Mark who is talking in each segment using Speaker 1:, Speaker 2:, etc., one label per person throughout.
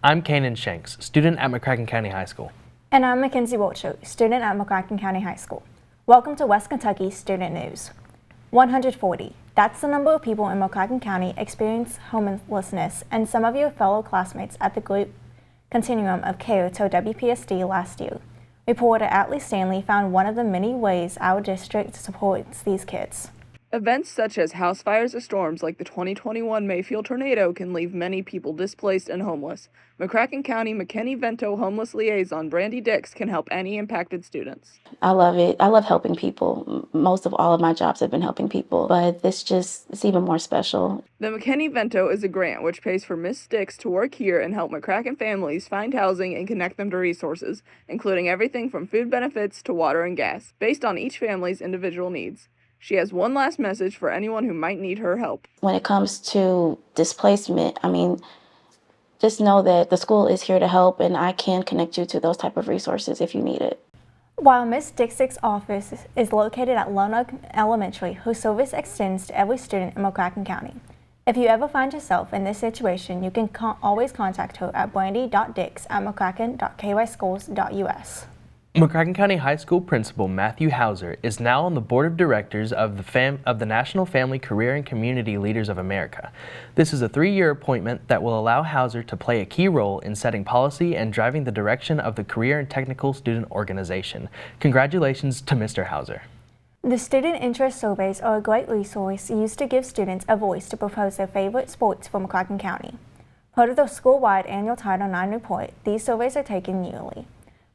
Speaker 1: I'm Canaan Shanks, student at McCracken County High School.
Speaker 2: And I'm Makenzie Wilcher, student at McCracken County High School. Welcome to West Kentucky Student News. 140. That's the number of people in McCracken County experience homelessness, and some of your fellow classmates at the group continuum of care told WPSD last year. Reporter Atlee Stanley found one of the many ways our district supports these kids.
Speaker 3: Events such as house fires or storms like the 2021 Mayfield tornado can leave many people displaced and homeless. McCracken County McKinney-Vento homeless liaison Brandy Dix can help any impacted students.
Speaker 4: I love it. I love helping people. Most of all of my jobs have been helping people, but this just is even more special.
Speaker 3: The McKinney-Vento is a grant which pays for Miss Dix to work here and help McCracken families find housing and connect them to resources, including everything from food benefits to water and gas, based on each family's individual needs. She has one last message for anyone who might need her help.
Speaker 4: When it comes to displacement, just know that the school is here to help, and I can connect you to those type of resources if you need it.
Speaker 2: While Ms. Dix's office is located at Lone Oak Elementary, her service extends to every student in McCracken County. If you ever find yourself in this situation, you can always contact her at brandy.dix@mccracken.kyschools.us.
Speaker 1: McCracken County High School Principal Matthew Hauser is now on the Board of Directors of the National Family Career and Community Leaders of America. This is a 3-year appointment that will allow Hauser to play a key role in setting policy and driving the direction of the Career and Technical Student Organization. Congratulations to Mr. Hauser.
Speaker 2: The student interest surveys are a great resource used to give students a voice to propose their favorite sports for McCracken County. Part of the school-wide annual Title IX report, these surveys are taken yearly.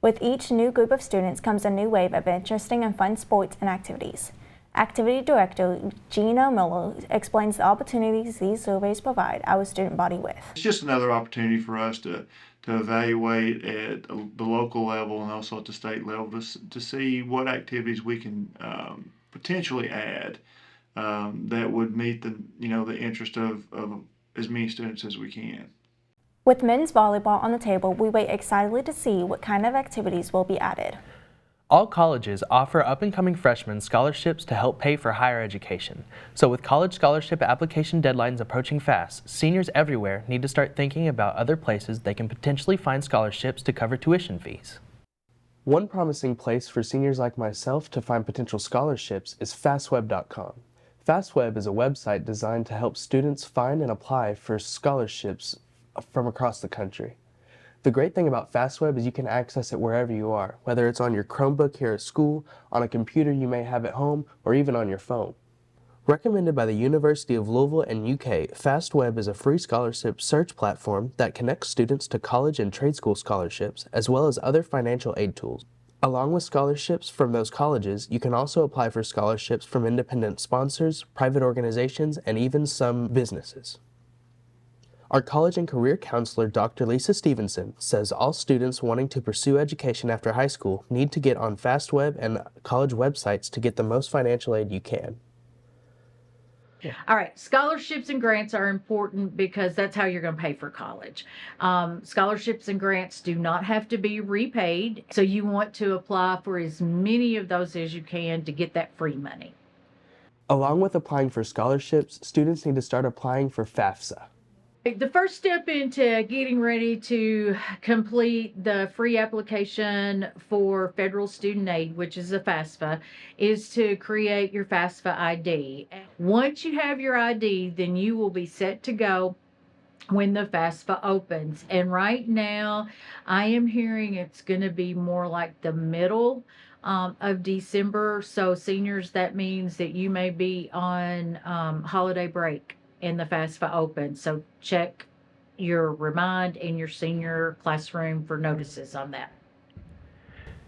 Speaker 2: With each new group of students comes a new wave of interesting and fun sports and activities. Activity Director Geno Miller explains the opportunities these surveys provide our student body with.
Speaker 5: It's just another opportunity for us to evaluate at the local level and also at the state level to see what activities we can potentially add that would meet the interest of as many students as we can.
Speaker 2: With men's volleyball on the table, we wait excitedly to see what kind of activities will be added.
Speaker 1: All colleges offer up-and-coming freshmen scholarships to help pay for higher education. So with college scholarship application deadlines approaching fast, seniors everywhere need to start thinking about other places they can potentially find scholarships to cover tuition fees. One promising place for seniors like myself to find potential scholarships is fastweb.com. Fastweb is a website designed to help students find and apply for scholarships from across the country. The great thing about FastWeb is you can access it wherever you are, whether it's on your Chromebook here at school, on a computer you may have at home, or even on your phone. Recommended by the University of Louisville and UK, FastWeb is a free scholarship search platform that connects students to college and trade school scholarships, as well as other financial aid tools. Along with scholarships from those colleges, you can also apply for scholarships from independent sponsors, private organizations, and even some businesses. Our college and career counselor, Dr. Lisa Stevenson, says all students wanting to pursue education after high school need to get on FastWeb and college websites to get the most financial aid you can.
Speaker 6: All right, scholarships and grants are important because that's how you're going to pay for college. Scholarships and grants do not have to be repaid, so you want to apply for as many of those as you can to get that free money.
Speaker 1: Along with applying for scholarships, students need to start applying for FAFSA.
Speaker 6: The first step into getting ready to complete the free application for federal student aid, which is a FAFSA, is to create your FAFSA ID. Once you have your ID, then you will be set to go when the FAFSA opens. And right now, I am hearing it's going to be more like the middle of December. So seniors, that means that you may be on holiday break and the FAFSA open. So check your Remind and your senior classroom for notices on that.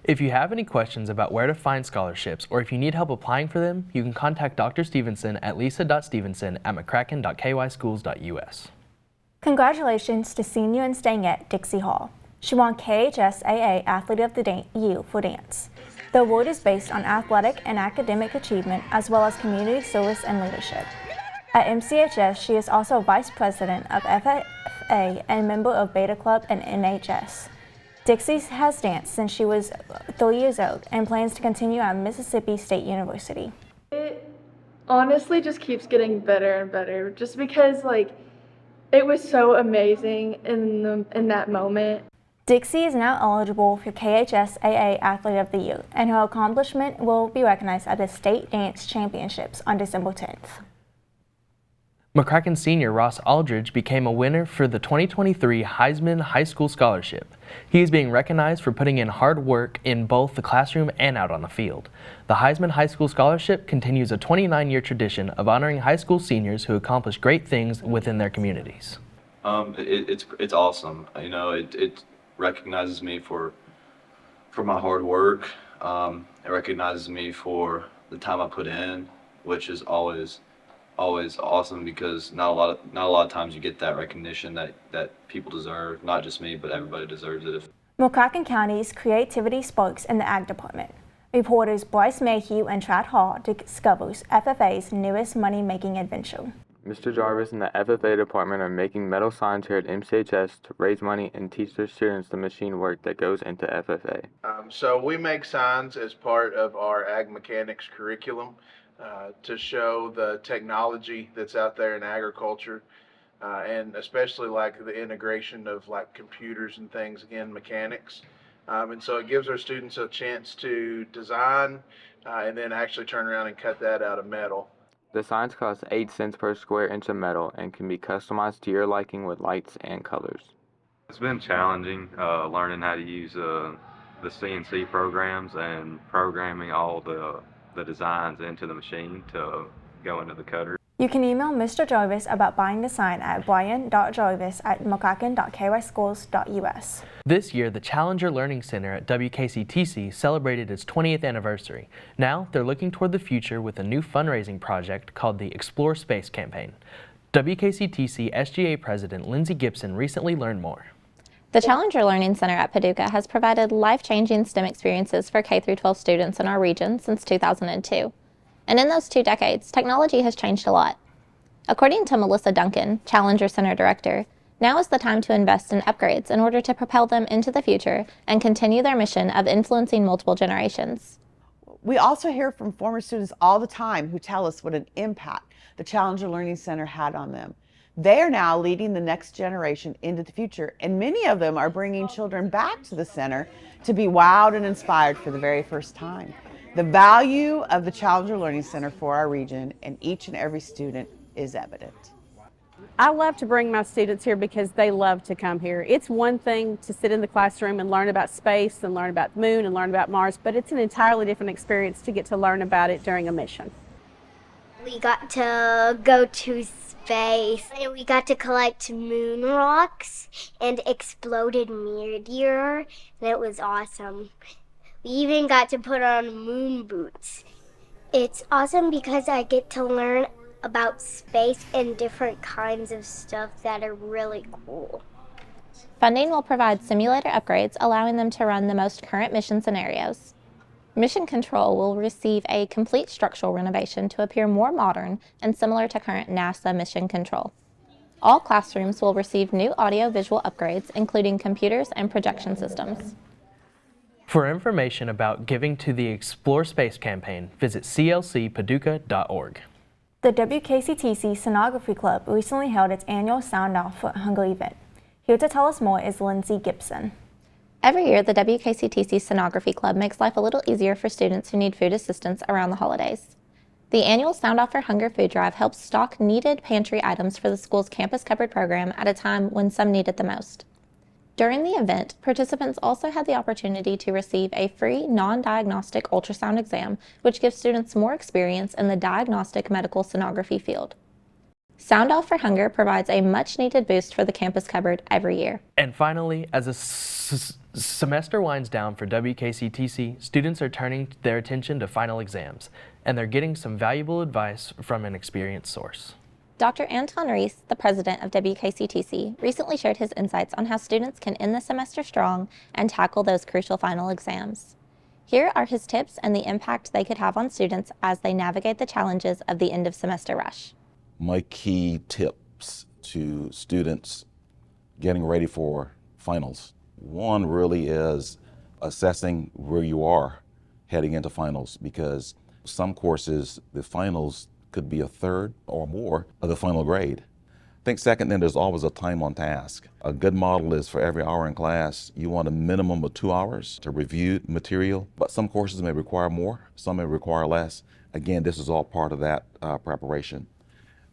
Speaker 1: If you have any questions about where to find scholarships or if you need help applying for them, you can contact Dr. Stevenson at lisa.stevenson@mccracken.kyschools.us.
Speaker 2: Congratulations to senior and staying at Dixie Hall. She won KHSAA Athlete of the Year for dance. The award is based on athletic and academic achievement as well as community service and leadership. At MCHS, she is also Vice President of FFA and member of Beta Club and NHS. Dixie has danced since she was 3 years old and plans to continue at Mississippi State University.
Speaker 7: It honestly just keeps getting better and better just because It was so amazing in that moment.
Speaker 2: Dixie is now eligible for KHSAA Athlete of the Year, and her accomplishment will be recognized at the State Dance Championships on December 10th.
Speaker 1: McCracken senior Ross Aldridge became a winner for the 2023 Heisman High School Scholarship. He is being recognized for putting in hard work in both the classroom and out on the field. The Heisman High School Scholarship continues a 29-year tradition of honoring high school seniors who accomplish great things within their communities.
Speaker 8: It's awesome. You know, it recognizes me for my hard work. It recognizes me for the time I put in, which is always awesome, because not a lot of times you get that recognition that people deserve. Not just me, but everybody deserves it.
Speaker 2: McCracken County's creativity sparks in the Ag Department. Reporters Bryce Mayhew and Trad Hall discovers FFA's newest money-making adventure.
Speaker 9: Mr. Jarvis and the FFA department are making metal signs here at MCHS to raise money and teach their students the machine work that goes into FFA.
Speaker 10: So we make signs as part of our ag mechanics curriculum to show the technology that's out there in agriculture, and especially like the integration of like computers and things in mechanics. And so it gives our students a chance to design and then actually turn around and cut that out of metal.
Speaker 9: The signs cost 8 cents per square inch of metal and can be customized to your liking with lights and colors.
Speaker 11: It's been challenging learning how to use the CNC programs and programming all the designs into the machine to go into the cutter.
Speaker 2: You can email Mr. Jarvis about buying the sign at brian.jarvis@mcracken.kyschools.us.
Speaker 1: This year, the Challenger Learning Center at WKCTC celebrated its 20th anniversary. Now, they're looking toward the future with a new fundraising project called the Explore Space campaign. WKCTC SGA President Lindsay Gibson recently learned more.
Speaker 12: The Challenger Learning Center at Paducah has provided life-changing STEM experiences for K-12 students in our region since 2002. And in those 2 decades, technology has changed a lot. According to Melissa Duncan, Challenger Center Director, now is the time to invest in upgrades in order to propel them into the future and continue their mission of influencing multiple generations.
Speaker 13: We also hear from former students all the time who tell us what an impact the Challenger Learning Center had on them. They are now leading the next generation into the future, and many of them are bringing children back to the center to be wowed and inspired for the very first time. The value of the Challenger Learning Center for our region and each and every student is evident.
Speaker 14: I love to bring my students here because they love to come here. It's one thing to sit in the classroom and learn about space and learn about the moon and learn about Mars, but it's an entirely different experience to get to learn about it during a mission.
Speaker 15: We got to go to space and we got to collect moon rocks and exploded meteor, and it was awesome. We even got to put on moon boots. It's awesome because I get to learn about space and different kinds of stuff that are really cool.
Speaker 12: Funding will provide simulator upgrades, allowing them to run the most current mission scenarios. Mission Control will receive a complete structural renovation to appear more modern and similar to current NASA Mission Control. All classrooms will receive new audio-visual upgrades, including computers and projection systems.
Speaker 1: For information about giving to the Explore Space campaign, visit clcpaducah.org.
Speaker 2: The WKCTC Sonography Club recently held its annual Sound Off for Hunger event. Here to tell us more is Lindsay Gibson.
Speaker 12: Every year, the WKCTC Sonography Club makes life a little easier for students who need food assistance around the holidays. The annual Sound Off for Hunger food drive helps stock needed pantry items for the school's campus cupboard program at a time when some need it the most. During the event, participants also had the opportunity to receive a free non-diagnostic ultrasound exam, which gives students more experience in the diagnostic medical sonography field. Sound Off for Hunger provides a much-needed boost for the campus cupboard every year.
Speaker 1: And finally, as a semester winds down for WKCTC, students are turning their attention to final exams, and they're getting some valuable advice from an experienced source.
Speaker 12: Dr. Anton Reese, the president of WKCTC, recently shared his insights on how students can end the semester strong and tackle those crucial final exams. Here are his tips and the impact they could have on students as they navigate the challenges of the end of semester rush.
Speaker 16: My key tips to students getting ready for finals. One really is assessing where you are heading into finals, because some courses, the finals could be a third or more of the final grade. think second, then there's always a time on task. A good model is for every hour in class, you want a minimum of 2 hours to review material, but some courses may require more, some may require less. Again, this is all part of that preparation.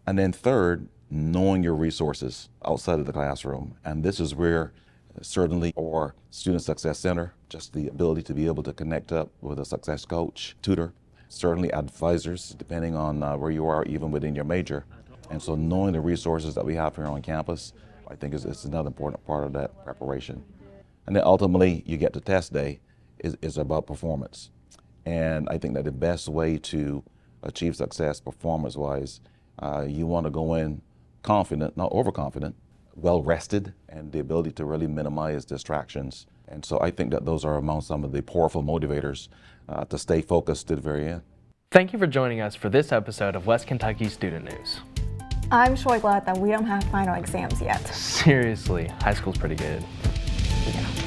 Speaker 16: And then third, knowing your resources outside of the classroom. And this is where certainly our Student Success Center, just the ability to be able to connect up with a success coach, tutor, certainly advisors, depending on where you are, even within your major. And so knowing the resources that we have here on campus, I think is another important part of that preparation. And then ultimately, you get to test day is about performance. And I think that the best way to achieve success performance-wise, you want to go in confident, not overconfident, well-rested, and the ability to really minimize distractions. And so I think that those are among some of the powerful motivators to stay focused to the very end.
Speaker 1: Thank you for joining us for this episode of West Kentucky Student News.
Speaker 2: I'm sure glad that we don't have final exams yet.
Speaker 1: Seriously, high school's pretty good.
Speaker 2: Yeah.